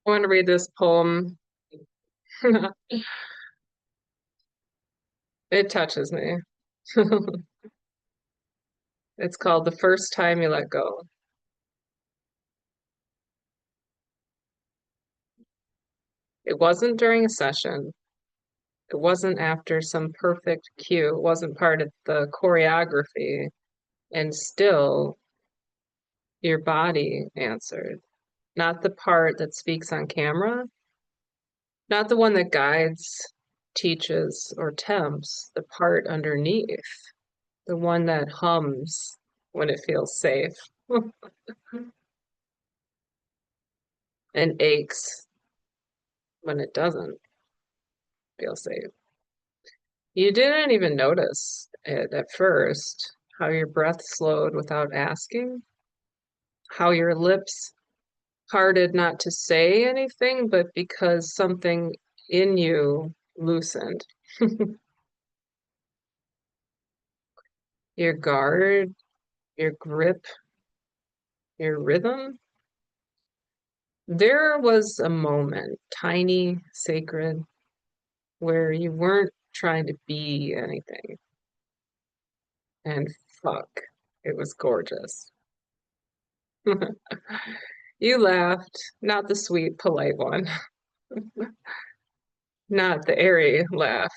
I want to read this poem. It touches me. It's called The First Time You Let Go. It wasn't during a session. It wasn't after some perfect cue. It wasn't part of the choreography. And still, your body answered. Not the part that speaks on camera, not the one that guides, teaches, or tempts, the part underneath, the one that hums when it feels safe and aches when it doesn't feel safe. You didn't even notice it at first, how your breath slowed without asking, how your lips parted not to say anything, but because something in you loosened. Your guard, your grip, your rhythm. There was a moment, tiny, sacred, where you weren't trying to be anything. And fuck, it was gorgeous. You laughed, not the sweet, polite one, not the airy laugh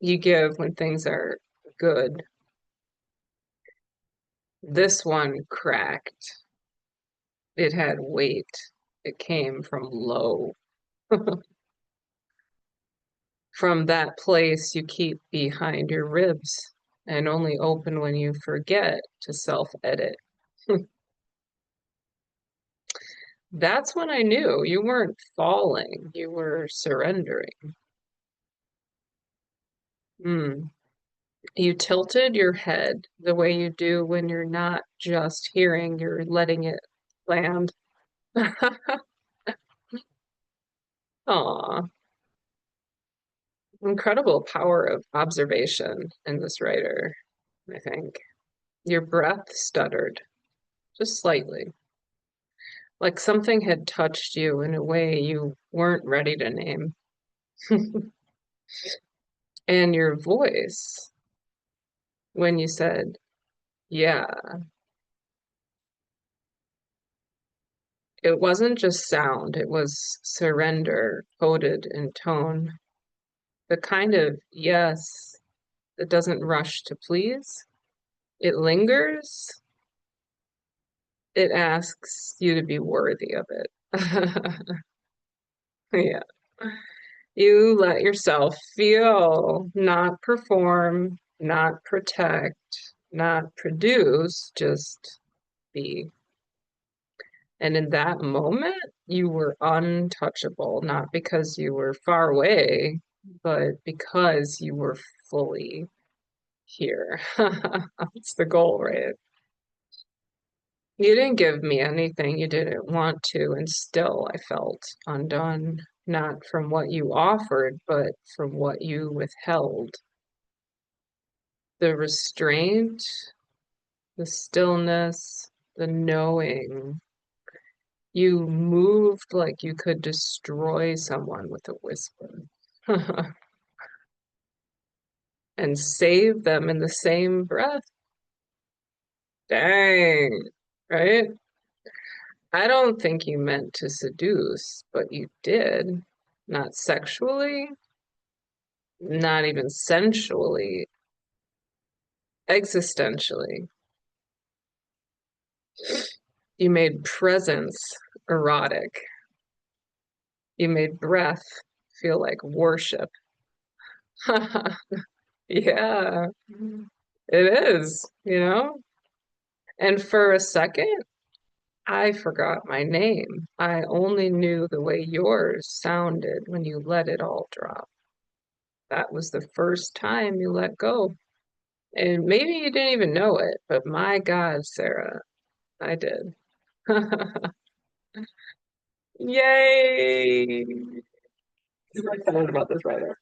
you give when things are good. This one cracked. It had weight. It came from low. From that place you keep behind your ribs and only open when you forget to self-edit. That's when I knew you weren't falling, you were surrendering. Mm. You tilted your head the way you do when you're not just hearing, you're letting it land. Aw, incredible power of observation in this writer, I think. Your breath stuttered, just slightly, like something had touched you in a way you weren't ready to name. And your voice, when you said, yeah, it wasn't just sound, it was surrender coded in tone. The kind of yes that doesn't rush to please. It lingers. It asks you to be worthy of it. Yeah. You let yourself feel, not perform, not protect, not produce, just be. And in that moment, you were untouchable, not because you were far away, but because you were fully here. That's the goal, right? You didn't give me anything you didn't want to, and still I felt undone, not from what you offered, but from what you withheld. The restraint, the stillness, the knowing. You moved like you could destroy someone with a whisper and save them in the same breath. Dang, right? I don't think you meant to seduce, but you did. Not sexually, not even sensually, existentially. You made presence erotic. You made breath feel like worship. Yeah, it is, you know? And for a second, I forgot my name. I only knew the way yours sounded when you let it all drop. That was the first time you let go. And maybe you didn't even know it, but my God, Sarah, I did. Yay! I'm excited about this writer.